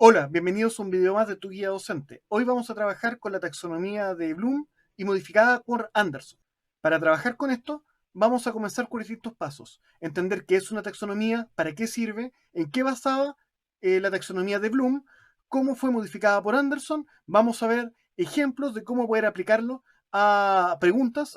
Hola, bienvenidos a un video más de tu guía docente. Hoy vamos a trabajar con la taxonomía de Bloom y modificada por Anderson. Para trabajar con esto, vamos a comenzar con distintos pasos. Entender qué es una taxonomía, para qué sirve, en qué basaba la taxonomía de Bloom, cómo fue modificada por Anderson. Vamos a ver ejemplos de cómo poder aplicarlo a preguntas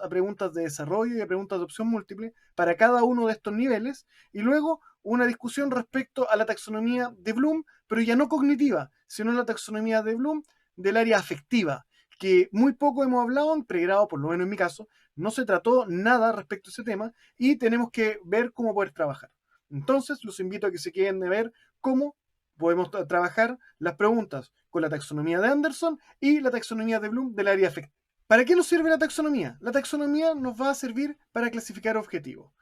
de desarrollo y a preguntas de opción múltiple para cada uno de estos niveles. Y luego una discusión respecto a la taxonomía de Bloom, pero ya no cognitiva, sino la taxonomía de Bloom del área afectiva, que muy poco hemos hablado en pregrado, por lo menos en mi caso, no se trató nada respecto a ese tema y tenemos que ver cómo poder trabajar. Entonces, los invito a que se queden de ver cómo podemos trabajar las preguntas con la taxonomía de Anderson y la taxonomía de Bloom del área afectiva. ¿Para qué nos sirve la taxonomía? La taxonomía nos va a servir para clasificar objetivos.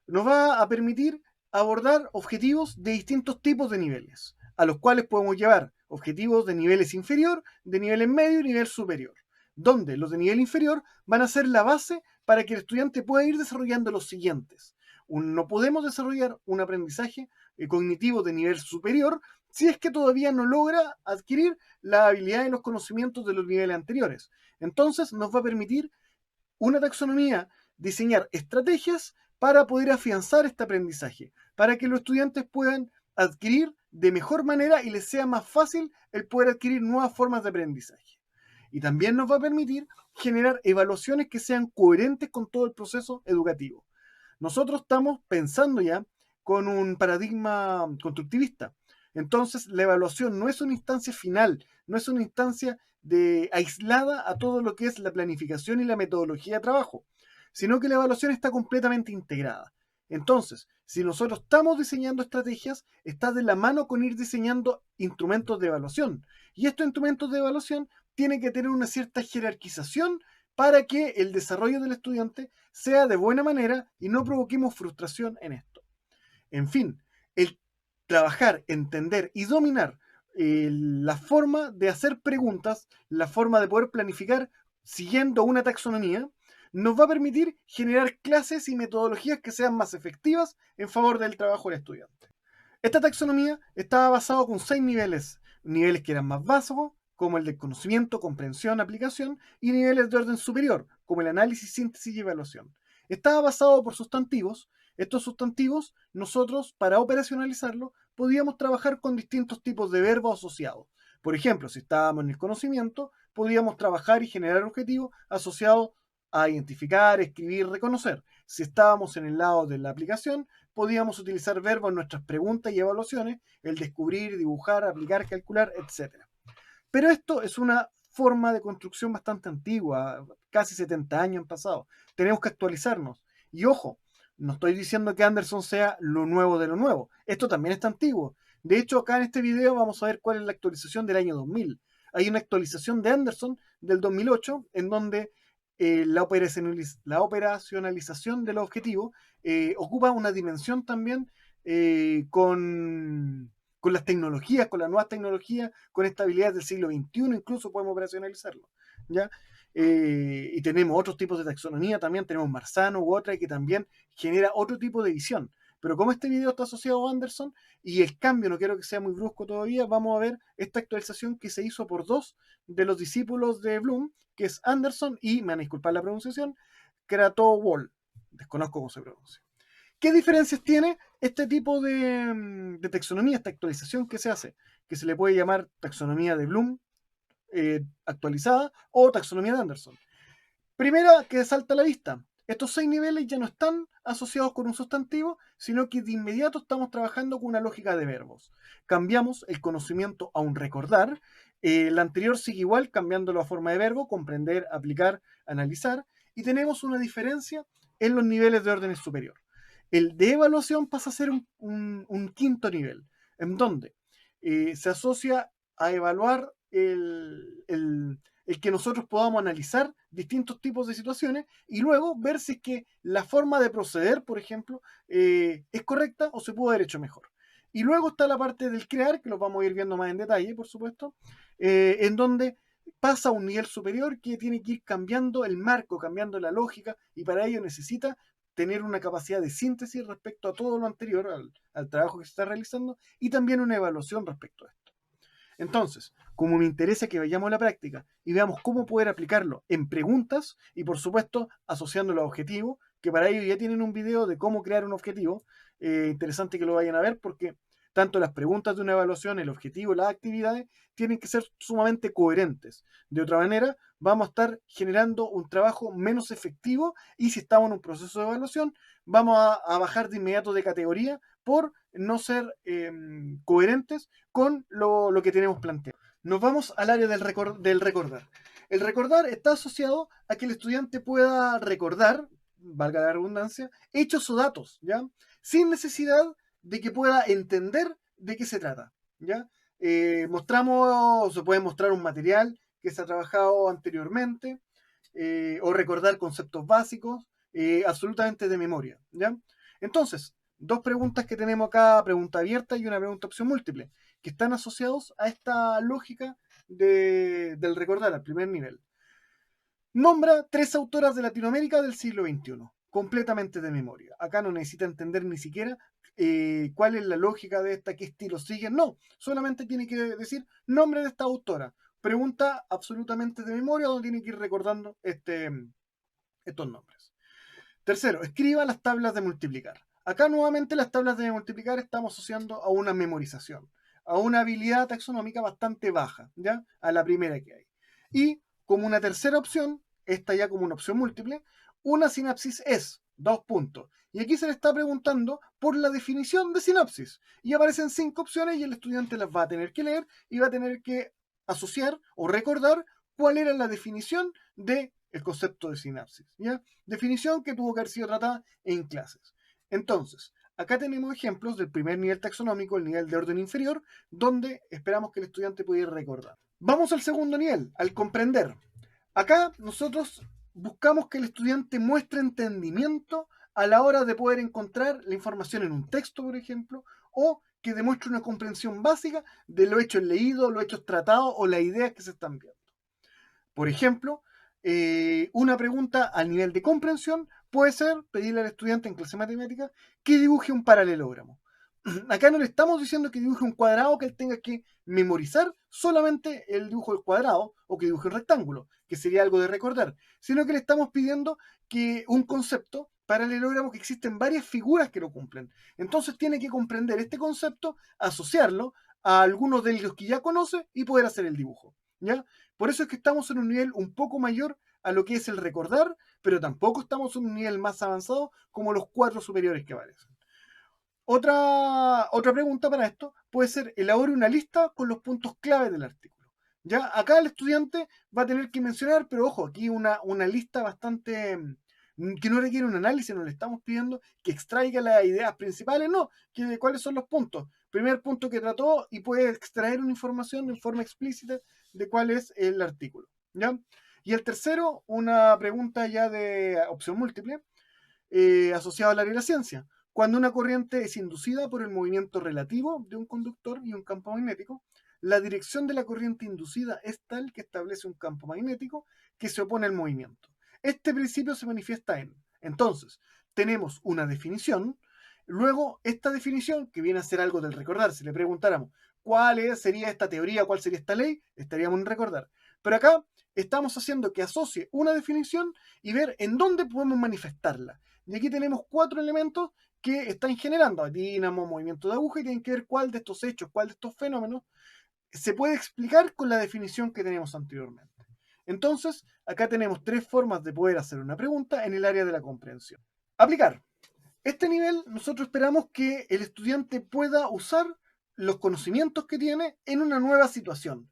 Nos va a permitir abordar objetivos de distintos tipos de niveles, a los cuales podemos llevar objetivos de niveles inferior, de nivel medio y nivel superior, donde los de nivel inferior van a ser la base para que el estudiante pueda ir desarrollando los siguientes. No podemos desarrollar un aprendizaje cognitivo de nivel superior si es que todavía no logra adquirir la habilidad y los conocimientos de los niveles anteriores. Entonces nos va a permitir una taxonomía diseñar estrategias para poder afianzar este aprendizaje, para que los estudiantes puedan adquirir de mejor manera y les sea más fácil el poder adquirir nuevas formas de aprendizaje. Y también nos va a permitir generar evaluaciones que sean coherentes con todo el proceso educativo. Nosotros estamos pensando ya con un paradigma constructivista. Entonces, la evaluación no es una instancia final, no es una instancia aislada a todo lo que es la planificación y la metodología de trabajo, sino que la evaluación está completamente integrada. Entonces, si nosotros estamos diseñando estrategias, está de la mano con ir diseñando instrumentos de evaluación. Y estos instrumentos de evaluación tienen que tener una cierta jerarquización para que el desarrollo del estudiante sea de buena manera y no provoquemos frustración en esto. En fin, el trabajar, entender y dominar la forma de hacer preguntas, la forma de poder planificar siguiendo una taxonomía, nos va a permitir generar clases y metodologías que sean más efectivas en favor del trabajo del estudiante. Esta taxonomía estaba basada con 6 niveles que eran más básicos, como el de conocimiento, comprensión, aplicación, y niveles de orden superior, como el análisis, síntesis y evaluación. Estaba basado por sustantivos. Estos sustantivos, nosotros, para operacionalizarlo, podíamos trabajar con distintos tipos de verbos asociados. Por ejemplo, si estábamos en el conocimiento, podíamos trabajar y generar objetivos asociados a identificar, escribir, reconocer. Si estábamos en el lado de la aplicación, podíamos utilizar verbos en nuestras preguntas y evaluaciones, el descubrir, dibujar, aplicar, calcular, etc. Pero esto es una forma de construcción bastante antigua, casi 70 años han pasado. Tenemos que actualizarnos. Y ojo, no estoy diciendo que Anderson sea lo nuevo de lo nuevo. Esto también está antiguo. De hecho, acá en este video vamos a ver cuál es la actualización del año 2000. Hay una actualización de Anderson del 2008 en donde la operacionalización del objetivo ocupa una dimensión también con las tecnologías, con las nuevas tecnologías, con esta habilidad del siglo XXI, incluso podemos operacionalizarlo. ¿Ya? Y tenemos otros tipos de taxonomía también, tenemos Marzano u otra que también genera otro tipo de visión. Pero como este video está asociado a Anderson y el cambio no quiero que sea muy brusco todavía, vamos a ver esta actualización que se hizo por dos de los discípulos de Bloom, que es Anderson y, me van a disculpar la pronunciación, Kratochwill. Desconozco cómo se pronuncia. ¿Qué diferencias tiene este tipo de taxonomía, esta actualización que se hace? Que se le puede llamar taxonomía de Bloom actualizada o taxonomía de Anderson. Primera que salta a la vista, estos 6 niveles ya no están asociados con un sustantivo, sino que de inmediato estamos trabajando con una lógica de verbos. Cambiamos el conocimiento a un recordar, el anterior sigue igual, cambiándolo a forma de verbo, comprender, aplicar, analizar, y tenemos una diferencia en los niveles de orden superior. El de evaluación pasa a ser un quinto nivel, en donde se asocia a evaluar el que nosotros podamos analizar distintos tipos de situaciones y luego ver si es que la forma de proceder, por ejemplo, es correcta o se pudo haber hecho mejor. Y luego está la parte del crear, que lo vamos a ir viendo más en detalle, por supuesto, en donde pasa a un nivel superior que tiene que ir cambiando el marco, cambiando la lógica, y para ello necesita tener una capacidad de síntesis respecto a todo lo anterior, al trabajo que se está realizando, y también una evaluación respecto a esto. Entonces, como me interesa que vayamos a la práctica y veamos cómo poder aplicarlo en preguntas y, por supuesto, asociándolo a objetivos, que para ello ya tienen un video de cómo crear un objetivo, interesante que lo vayan a ver porque tanto las preguntas de una evaluación, el objetivo, las actividades, tienen que ser sumamente coherentes. De otra manera, vamos a estar generando un trabajo menos efectivo y si estamos en un proceso de evaluación, vamos a bajar de inmediato de categoría por no ser coherentes con lo que tenemos planteado. Nos vamos al área del recordar. El recordar está asociado a que el estudiante pueda recordar, valga la redundancia, hechos o datos, ¿ya? Sin necesidad de que pueda entender de qué se trata, ¿ya? Se puede mostrar un material que se ha trabajado anteriormente, o recordar conceptos básicos, absolutamente de memoria, ¿ya? Entonces, dos preguntas que tenemos acá, pregunta abierta y una pregunta opción múltiple, que están asociados a esta lógica del recordar al primer nivel. Nombra 3 autoras de Latinoamérica del siglo XXI, completamente de memoria. Acá no necesita entender ni siquiera cuál es la lógica de esta, qué estilo siguen, no, solamente tiene que decir nombre de esta autora. Pregunta absolutamente de memoria donde tiene que ir recordando estos nombres. Tercero, escriba las tablas de multiplicar. Acá nuevamente las tablas de multiplicar estamos asociando a una memorización, a una habilidad taxonómica bastante baja, ¿ya? A la primera que hay. Y como una tercera opción, esta ya como una opción múltiple, una sinapsis es, 2 puntos. Y aquí se le está preguntando por la definición de sinapsis. Y aparecen 5 opciones y el estudiante las va a tener que leer y va a tener que asociar o recordar cuál era la definición de el concepto de sinapsis, ¿ya? Definición que tuvo que haber sido tratada en clases. Entonces, acá tenemos ejemplos del primer nivel taxonómico, el nivel de orden inferior, donde esperamos que el estudiante pudiera recordar. Vamos al segundo nivel, al comprender. Acá nosotros buscamos que el estudiante muestre entendimiento a la hora de poder encontrar la información en un texto, por ejemplo, o que demuestre una comprensión básica de los hechos leídos, los hechos tratados o las ideas que se están viendo. Por ejemplo, una pregunta al nivel de comprensión puede ser pedirle al estudiante en clase de matemática que dibuje un paralelogramo. Acá no le estamos diciendo que dibuje un cuadrado que él tenga que memorizar solamente el dibujo del cuadrado o que dibuje un rectángulo, que sería algo de recordar, sino que le estamos pidiendo que un concepto paralelogramo que existen varias figuras que lo cumplen. Entonces tiene que comprender este concepto, asociarlo a algunos de los que ya conoce y poder hacer el dibujo, ¿ya? Por eso es que estamos en un nivel un poco mayor a lo que es el recordar, pero tampoco estamos en un nivel más avanzado como los 4 superiores que aparecen. Otra pregunta para esto puede ser, elabore una lista con los puntos clave del artículo. Ya acá el estudiante va a tener que mencionar, pero ojo, aquí una lista bastante que no requiere un análisis, no le estamos pidiendo que extraiga las ideas principales, no, que cuáles son los puntos. Primer punto que trató y puede extraer una información en forma explícita de cuál es el artículo. ¿Ya? Y el tercero, una pregunta ya de opción múltiple, asociado al área de la ciencia. Cuando una corriente es inducida por el movimiento relativo de un conductor y un campo magnético, la dirección de la corriente inducida es tal que establece un campo magnético que se opone al movimiento. Este principio se manifiesta entonces, tenemos una definición, luego esta definición, que viene a ser algo del recordar, si le preguntáramos sería esta teoría, cuál sería esta ley, estaríamos en recordar. Pero acá estamos haciendo que asocie una definición y ver en dónde podemos manifestarla. Y aquí tenemos 4 elementos que están generando dínamo, movimiento de aguja, y tienen que ver cuál de estos hechos, cuál de estos fenómenos se puede explicar con la definición que tenemos anteriormente. Entonces, acá tenemos 3 formas de poder hacer una pregunta en el área de la comprensión. Aplicar. Este nivel nosotros esperamos que el estudiante pueda usar los conocimientos que tiene en una nueva situación,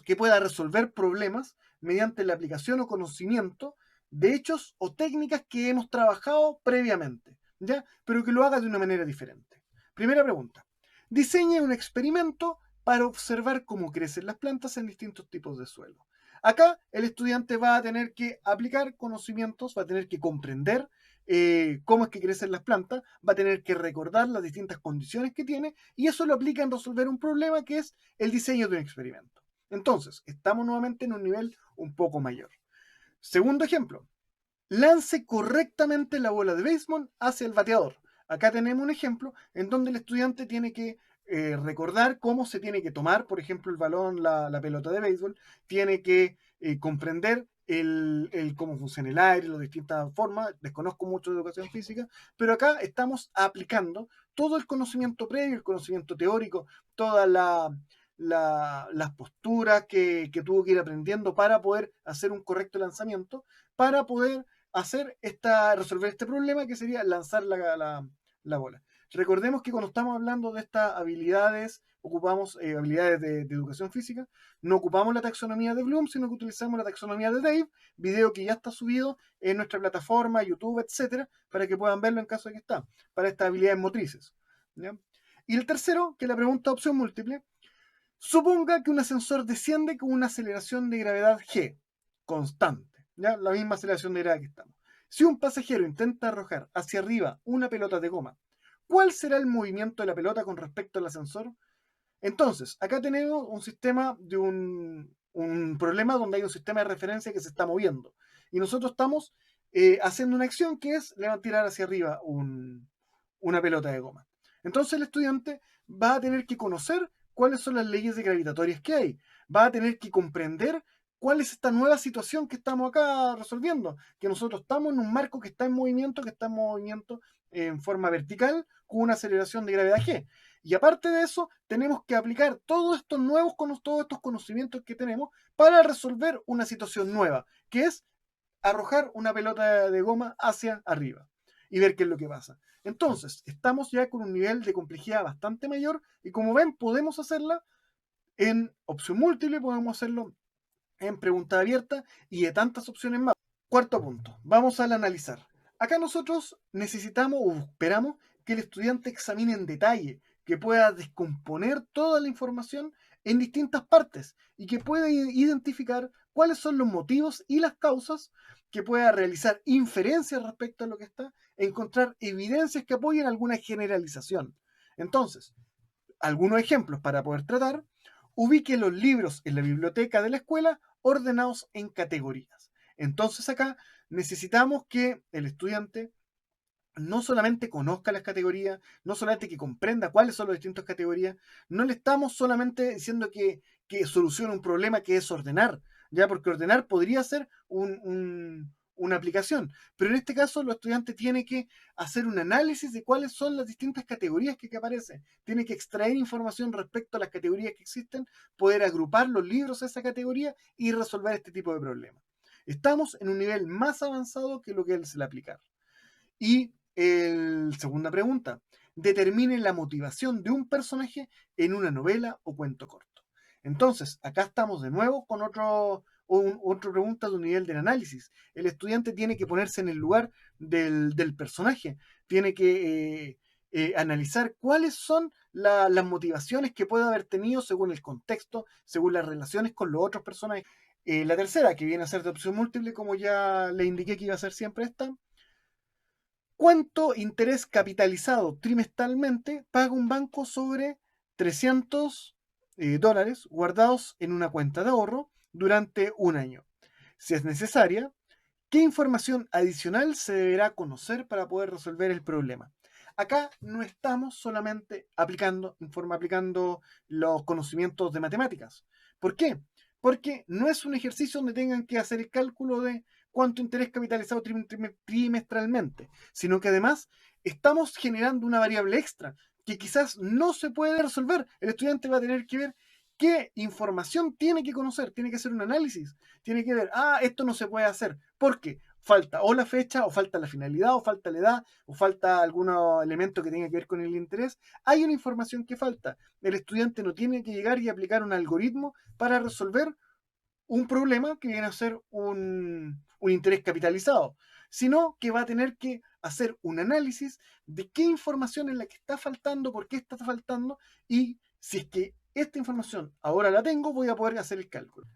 que pueda resolver problemas mediante la aplicación o conocimiento de hechos o técnicas que hemos trabajado previamente, ¿ya? Pero que lo haga de una manera diferente. Primera pregunta. Diseñe un experimento para observar cómo crecen las plantas en distintos tipos de suelo. Acá el estudiante va a tener que aplicar conocimientos, va a tener que comprender cómo es que crecen las plantas, va a tener que recordar las distintas condiciones que tiene y eso lo aplica en resolver un problema que es el diseño de un experimento. Entonces, estamos nuevamente en un nivel un poco mayor. Segundo ejemplo, lance correctamente la bola de béisbol hacia el bateador. Acá tenemos un ejemplo en donde el estudiante tiene que recordar cómo se tiene que tomar, por ejemplo, el balón, la pelota de béisbol, tiene que comprender cómo funciona el aire, las distintas formas. Desconozco mucho de educación física, pero acá estamos aplicando todo el conocimiento previo, el conocimiento teórico, todas las posturas que tuvo que ir aprendiendo para poder hacer un correcto lanzamiento, para poder resolver este problema que sería lanzar la bola. Recordemos que cuando estamos hablando de estas habilidades, ocupamos habilidades de educación física, no ocupamos la taxonomía de Bloom, sino que utilizamos la taxonomía de Dave, video que ya está subido en nuestra plataforma, YouTube, etcétera, para que puedan verlo en caso de que está, para estas habilidades motrices. ¿Ya? Y el tercero, que es la pregunta de opción múltiple, suponga que un ascensor desciende con una aceleración de gravedad G, constante, ¿ya? La misma aceleración de gravedad que estamos. Si un pasajero intenta arrojar hacia arriba una pelota de goma, ¿cuál será el movimiento de la pelota con respecto al ascensor? Entonces, acá tenemos un sistema de un problema donde hay un sistema de referencia que se está moviendo. Y nosotros estamos haciendo una acción que es tirar hacia arriba una pelota de goma. Entonces el estudiante va a tener que conocer cuáles son las leyes gravitatorias que hay. Va a tener que comprender cuál es esta nueva situación que estamos acá resolviendo. Que nosotros estamos en un marco que está en movimiento, en forma vertical con una aceleración de gravedad G. Y aparte de eso, tenemos que aplicar todos estos conocimientos que tenemos para resolver una situación nueva, que es arrojar una pelota de goma hacia arriba y ver qué es lo que pasa. Entonces, estamos ya con un nivel de complejidad bastante mayor y como ven, podemos hacerla en opción múltiple, podemos hacerlo en pregunta abierta y de tantas opciones más. Cuarto punto, vamos al analizar. Acá nosotros necesitamos o esperamos que el estudiante examine en detalle, que pueda descomponer toda la información en distintas partes y que pueda identificar cuáles son los motivos y las causas, que pueda realizar inferencias respecto a lo que está, encontrar evidencias que apoyen alguna generalización. Entonces, algunos ejemplos para poder tratar: ubique los libros en la biblioteca de la escuela ordenados en categorías. Entonces acá necesitamos que el estudiante no solamente conozca las categorías, no solamente que comprenda cuáles son las distintas categorías, no le estamos solamente diciendo que solucione un problema que es ordenar, ya, porque ordenar podría ser una aplicación, pero en este caso el estudiante tiene que hacer un análisis de cuáles son las distintas categorías que aparecen, tiene que extraer información respecto a las categorías que existen, poder agrupar los libros a esa categoría y resolver este tipo de problemas. Estamos en un nivel más avanzado que lo que es el aplicar. Y segunda pregunta, determine la motivación de un personaje en una novela o cuento corto. Entonces, acá estamos de nuevo con otra pregunta de un nivel del análisis. El estudiante tiene que ponerse en el lugar del personaje, tiene que analizar cuáles son las motivaciones que puede haber tenido según el contexto, según las relaciones con los otros personajes. La tercera, que viene a ser de opción múltiple, como ya le indiqué que iba a ser siempre esta: ¿cuánto interés capitalizado trimestralmente paga un banco sobre $300 guardados en una cuenta de ahorro durante un año? Si es necesaria, ¿qué información adicional se deberá conocer para poder resolver el problema? Acá no estamos solamente aplicando los conocimientos de matemáticas. ¿Por qué? Porque no es un ejercicio donde tengan que hacer el cálculo de cuánto interés capitalizado trimestralmente, sino que además estamos generando una variable extra que quizás no se puede resolver. El estudiante va a tener que ver qué información tiene que conocer, tiene que hacer un análisis, tiene que ver, esto no se puede hacer, porque falta o la fecha, o falta la finalidad, o falta la edad, o falta algún elemento que tenga que ver con el interés. Hay una información que falta. El estudiante no tiene que llegar y aplicar un algoritmo para resolver un problema que viene a ser un interés capitalizado, sino que va a tener que hacer un análisis de qué información es la que está faltando, por qué está faltando, y si es que esta información ahora la tengo, voy a poder hacer el cálculo.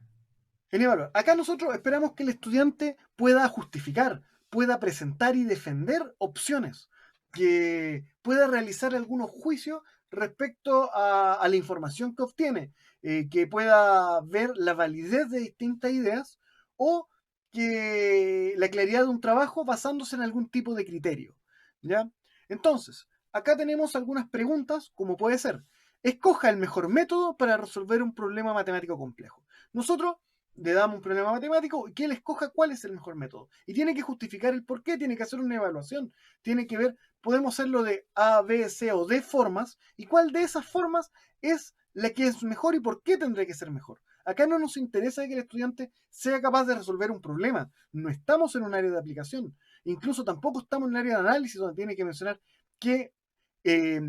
Genial. Acá nosotros esperamos que el estudiante pueda justificar, pueda presentar y defender opciones, que pueda realizar algunos juicios respecto a la información que obtiene, que pueda ver la validez de distintas ideas o que la claridad de un trabajo basándose en algún tipo de criterio, ¿ya? Entonces, acá tenemos algunas preguntas, como puede ser: Escoja el mejor método para resolver un problema matemático complejo. Nosotros le damos un problema matemático y que él escoja cuál es el mejor método. Y tiene que justificar el por qué, tiene que hacer una evaluación, tiene que ver, podemos hacerlo de A, B, C o D formas, y cuál de esas formas es la que es mejor y por qué tendría que ser mejor. Acá no nos interesa que el estudiante sea capaz de resolver un problema. No estamos en un área de aplicación. Incluso tampoco estamos en un área de análisis donde tiene que mencionar qué, eh,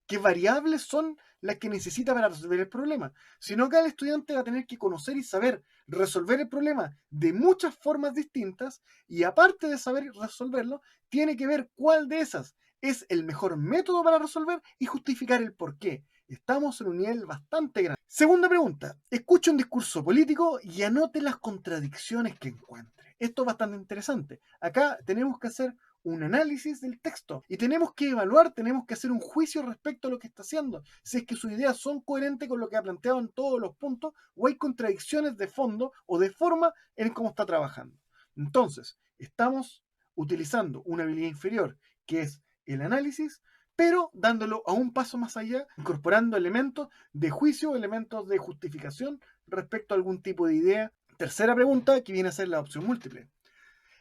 qué variables son las que necesita para resolver el problema, sino que el estudiante va a tener que conocer y saber resolver el problema de muchas formas distintas y aparte de saber resolverlo, tiene que ver cuál de esas es el mejor método para resolver y justificar el por qué. Estamos en un nivel bastante grande. Segunda pregunta. Escuche un discurso político y anote las contradicciones que encuentre. Esto es bastante interesante. Acá tenemos que hacer un análisis del texto y tenemos que evaluar, tenemos que hacer un juicio respecto a lo que está haciendo, si es que sus ideas son coherentes con lo que ha planteado en todos los puntos o hay contradicciones de fondo o de forma en cómo está trabajando. Entonces, estamos utilizando una habilidad inferior que es el análisis, pero dándolo a un paso más allá, incorporando elementos de juicio, elementos de justificación respecto a algún tipo de idea. Tercera pregunta, que viene a ser la opción múltiple.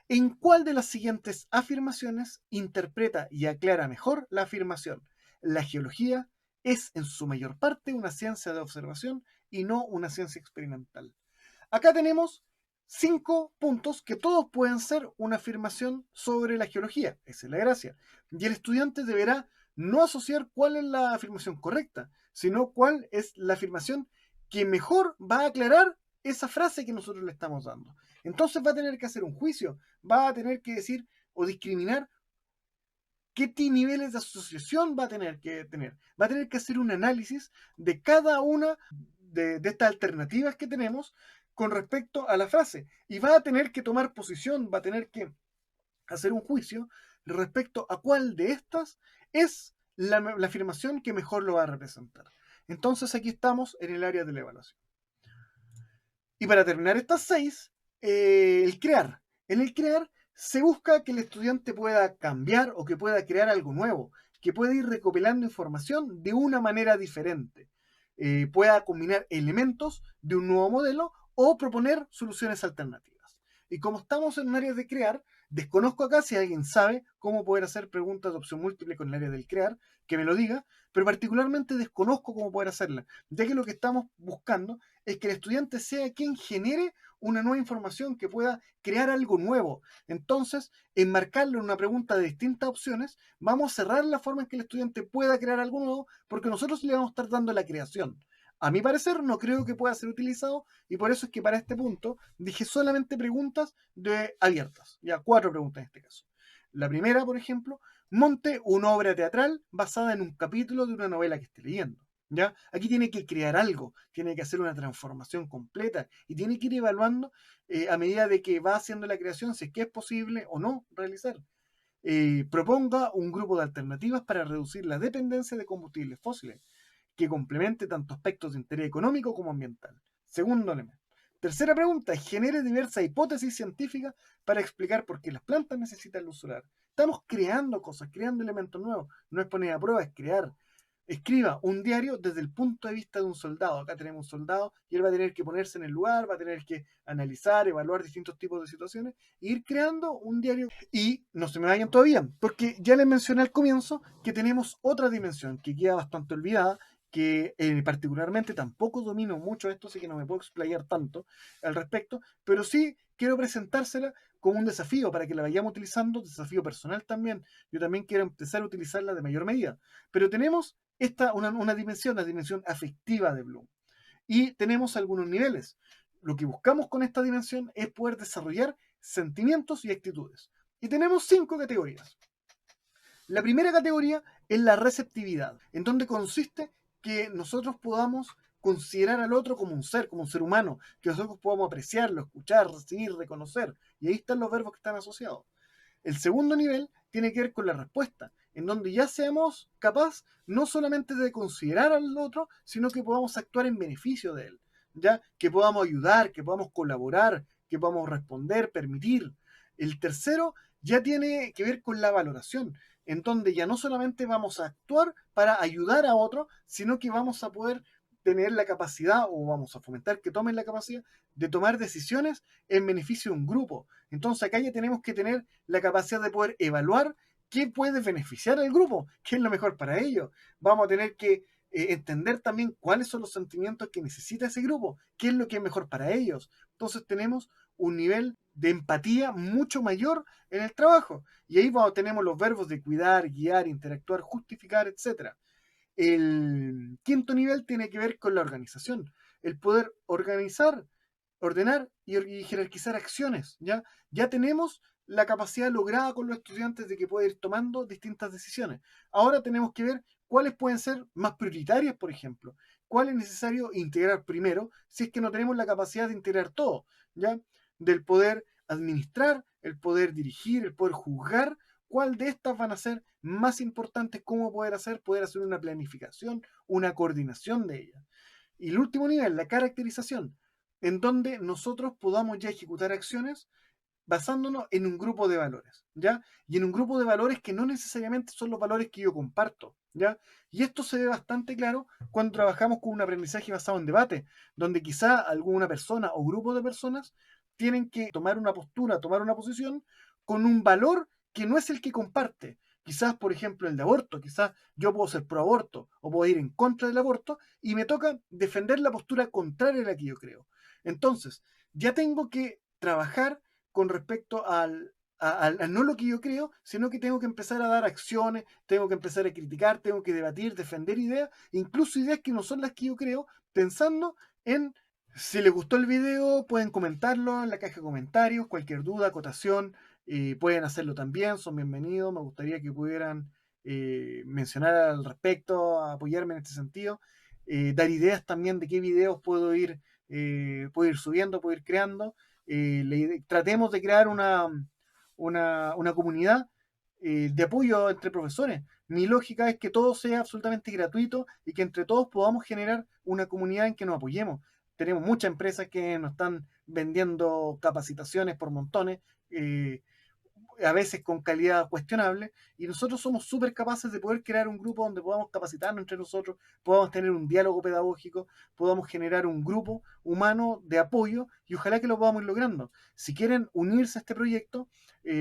¿En cuál de las siguientes afirmaciones interpreta y aclara mejor la afirmación? La geología es en su mayor parte una ciencia de observación y no una ciencia experimental. Acá tenemos 5 puntos que todos pueden ser una afirmación sobre la geología. Esa es la gracia. Y el estudiante deberá no asociar cuál es la afirmación correcta, sino cuál es la afirmación que mejor va a aclarar esa frase que nosotros le estamos dando. Entonces va a tener que hacer un juicio, va a tener que decir o discriminar qué niveles de asociación va a tener que tener. Va a tener que hacer un análisis de cada una de estas alternativas que tenemos con respecto a la frase. Y va a tener que tomar posición, va a tener que hacer un juicio respecto a cuál de estas es la afirmación que mejor lo va a representar. Entonces aquí estamos en el área de la evaluación. Y para terminar estas 6, el crear. En el crear se busca que el estudiante pueda cambiar o que pueda crear algo nuevo, que pueda ir recopilando información de una manera diferente, pueda combinar elementos de un nuevo modelo o proponer soluciones alternativas. Y como estamos en un área de crear, desconozco acá si alguien sabe cómo poder hacer preguntas de opción múltiple con el área del crear, que me lo diga, pero particularmente desconozco cómo poder hacerla, ya que lo que estamos buscando es que el estudiante sea quien genere una nueva información, que pueda crear algo nuevo. Entonces, enmarcarlo en una pregunta de distintas opciones, vamos a cerrar la forma en que el estudiante pueda crear algo nuevo, porque nosotros le vamos a estar dando la creación. A mi parecer, no creo que pueda ser utilizado y por eso es que para este punto dije solamente preguntas abiertas. Ya, 4 preguntas en este caso. La primera, por ejemplo, monte una obra teatral basada en un capítulo de una novela que esté leyendo. ¿Ya? Aquí tiene que crear algo, tiene que hacer una transformación completa y tiene que ir evaluando a medida de que va haciendo la creación si es que es posible o no realizar. Proponga un grupo de alternativas para reducir la dependencia de combustibles fósiles que complemente tanto aspectos de interés económico como ambiental. Segundo elemento. Tercera pregunta, genere diversas hipótesis científicas para explicar por qué las plantas necesitan luz solar. Estamos creando cosas, creando elementos nuevos. No es poner a prueba, es crear. Escriba un diario desde el punto de vista de un soldado. Acá tenemos un soldado y él va a tener que ponerse en el lugar, va a tener que analizar, evaluar distintos tipos de situaciones e ir creando un diario. Y no se me vayan todavía, porque ya les mencioné al comienzo que tenemos otra dimensión que queda bastante olvidada, que particularmente tampoco domino mucho esto, así que no me puedo explayar tanto al respecto, pero sí quiero presentársela como un desafío para que la vayamos utilizando, desafío personal también. Yo también quiero empezar a utilizarla de mayor medida. Pero tenemos una dimensión, la dimensión afectiva de Bloom. Y tenemos algunos niveles. Lo que buscamos con esta dimensión es poder desarrollar sentimientos y actitudes. Y tenemos 5 categorías. La primera categoría es la receptividad, en donde consiste que nosotros podamos considerar al otro como un ser humano, que nosotros podamos apreciarlo, escuchar, recibir, reconocer. Y ahí están los verbos que están asociados. El segundo nivel tiene que ver con la respuesta, en donde ya seamos capaces no solamente de considerar al otro, sino que podamos actuar en beneficio de él, ya que podamos ayudar, que podamos colaborar, que podamos responder, permitir. El tercero ya tiene que ver con la valoración, en donde ya no solamente vamos a actuar para ayudar a otro, sino que vamos a poder tener la capacidad, o vamos a fomentar que tomen la capacidad de tomar decisiones en beneficio de un grupo. Entonces acá ya tenemos que tener la capacidad de poder evaluar qué puede beneficiar al grupo, qué es lo mejor para ellos. Vamos a tener que entender también cuáles son los sentimientos que necesita ese grupo, qué es lo que es mejor para ellos. Entonces tenemos un nivel de empatía mucho mayor en el trabajo. Y ahí tenemos los verbos de cuidar, guiar, interactuar, justificar, etc. El quinto nivel tiene que ver con la organización, el poder organizar, ordenar y jerarquizar acciones. Ya tenemos la capacidad lograda con los estudiantes de que puede ir tomando distintas decisiones. Ahora tenemos que ver cuáles pueden ser más prioritarias, por ejemplo, cuál es necesario integrar primero, si es que no tenemos la capacidad de integrar todo, ¿ya? Del poder administrar, el poder dirigir, el poder juzgar, cuál de estas van a ser más importantes, cómo poder hacer una planificación, una coordinación de ellas. Y el último nivel, la caracterización, en donde nosotros podamos ya ejecutar acciones basándonos en un grupo de valores, ¿ya? Y en un grupo de valores que no necesariamente son los valores que yo comparto, ¿ya? Y esto se ve bastante claro cuando trabajamos con un aprendizaje basado en debate, donde quizá alguna persona o grupo de personas tienen que tomar una postura, tomar una posición con un valor que no es el que comparte. Quizás, por ejemplo, el de aborto, quizás yo puedo ser pro aborto o puedo ir en contra del aborto y me toca defender la postura contraria a la que yo creo. Entonces, ya tengo que trabajar con respecto al no lo que yo creo, sino que tengo que empezar a dar acciones, tengo que empezar a criticar, tengo que debatir, defender ideas, incluso ideas que no son las que yo creo, pensando en si les gustó el video, pueden comentarlo en la caja de comentarios, cualquier duda, acotación, pueden hacerlo también, son bienvenidos, me gustaría que pudieran mencionar al respecto, apoyarme en este sentido, dar ideas también de qué videos puedo ir subiendo, puedo ir creando. Tratemos de crear una comunidad de apoyo entre profesores. Mi lógica es que todo sea absolutamente gratuito y que entre todos podamos generar una comunidad en que nos apoyemos. Tenemos muchas empresas que nos están vendiendo capacitaciones por montones, eh, a veces con calidad cuestionable, y nosotros somos súper capaces de poder crear un grupo donde podamos capacitarnos entre nosotros, podamos tener un diálogo pedagógico, podamos generar un grupo humano de apoyo y ojalá que lo podamos ir logrando. Si quieren unirse a este proyecto,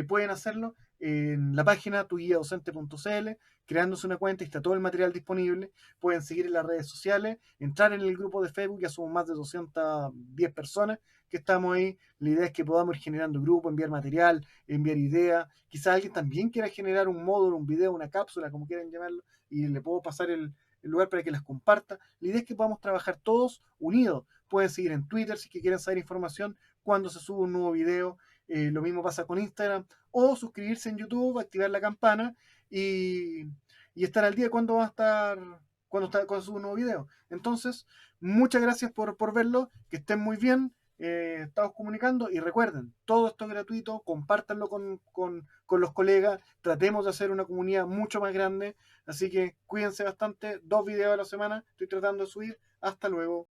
pueden hacerlo en la página tuguiadocente.cl, creándose una cuenta y está todo el material disponible. Pueden seguir en las redes sociales, entrar en el grupo de Facebook, ya somos más de 210 personas que estamos ahí. La idea es que podamos ir generando grupo, enviar material, enviar ideas. Quizás alguien también quiera generar un módulo, un video, una cápsula, como quieran llamarlo, y le puedo pasar el lugar para que las comparta. La idea es que podamos trabajar todos unidos. Pueden seguir en Twitter si quieren saber información cuando se sube un nuevo video. Lo mismo pasa con Instagram. O suscribirse en YouTube, activar la campana y, y estar al día cuando va a estar, cuando suba un nuevo video. Entonces, muchas gracias por verlo. Que estén muy bien. Estamos comunicando y recuerden, todo esto es gratuito, compártanlo con los colegas, tratemos de hacer una comunidad mucho más grande, así que cuídense bastante, 2 videos a la semana, estoy tratando de subir, hasta luego.